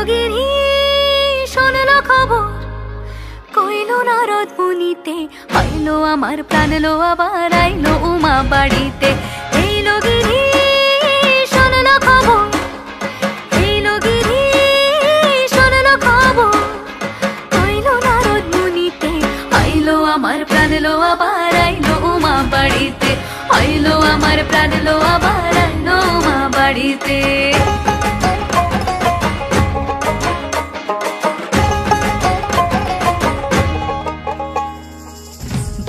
গিরি শোনলো খবর, কইলো নারদ মুনিতে, আইলো আমার প্রাণ লো আবার আইলো উমা বাড়িতে। এইলো গিরি শোনলো খবর, এইলো গিরি শোনলো খবর, কইলো নারদ মুনিতে, আইলো আমার প্রাণ লো আবার আইলো উমা বাড়িতে, আইলো আমার প্রাণ লো আবার আইলো উমা বাড়িতে।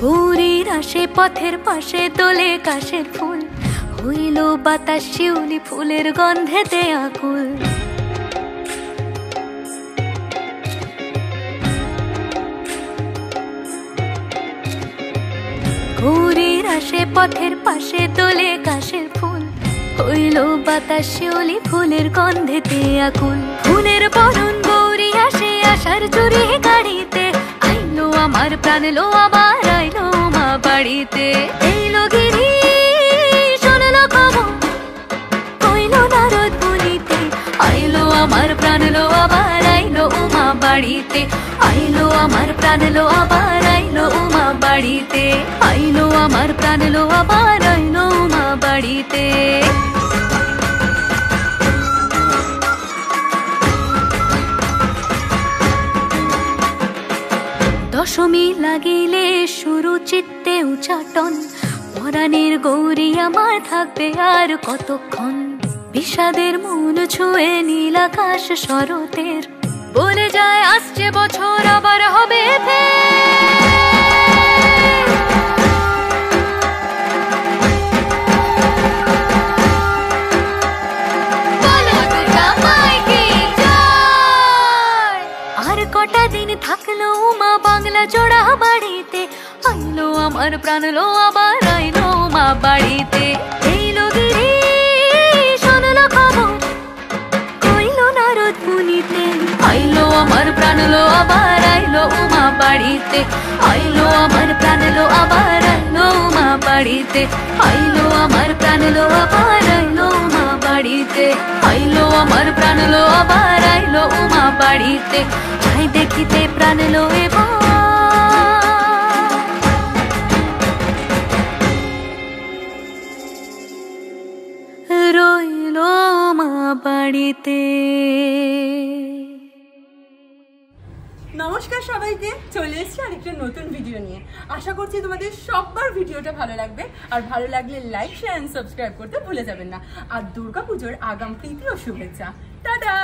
ভোরের আসে পথের পাশে তোলে কাশের ফুল, হইল বাতাস শিউলি ফুলের গন্ধেতে আকুল। ভোরের আসে পথের পাশে তোলে কাশের ফুল, হইল বাতাস শিউলি ফুলের গন্ধেতে আকুল। ফুলের বরণ গৌরী আসে আশার চুরি গাড়িতে, আইলো আমার প্রাণ লো আবার আইলো মা বাড়িতে। এইলো গিরি শোনলো খবর, কইলো নারদ মুনিতে, আইলো আমার প্রাণ লো আবার আইলো উমা বাড়িতে, আইলো আমার প্রাণ লো আবার আইলো উমা বাড়িতে, আইলো আমার প্রাণ লো আবার আইলো উমা বাড়িতে। দশমী লাগিলে শুরু চিত্তে উচাটন, পরাণের গৌরী আমার থাকবে আর কতক্ষণ। বিষাদের মন ছুঁয়ে নীল আকাশ শরতের, বলে যায় আসছে বছর আবার হবে আর কটা দিন থাকলো মা বাংলা জোড়া বাড়িতে, আইলো আমার প্রাণ লো আবার আইলো মা বাড়িতে। এইলো গিরি শোনলো খবর, কইলো নারদ মুনিতে, আইলো আমার প্রাণ লো আবার আইলো উমা বাড়িতে, আইলো আমার প্রাণ লো আবার আইলো উমা বাড়িতে, আইলো আমার প্রাণ লো আবার আইলো উমা বাড়িতে, আইলো আমার প্রাণ লো আবার আইলো উমা বাড়িতে। যাই দেখিতে প্রাণ লো এবার রইলো মা বাড়িতে। নমস্কার সবাইকে, চলে এসেছি আরেকটা নতুন ভিডিও নিয়ে। আশা করছি তোমাদের সবার ভিডিওটা ভালো লাগবে, আর ভালো লাগলে লাইক শেয়ার এন্ড সাবস্ক্রাইব করতে ভুলে যাবেন না। আর দুর্গাপুজোর আগাম প্রীতি ও শুভেচ্ছা। টাটা।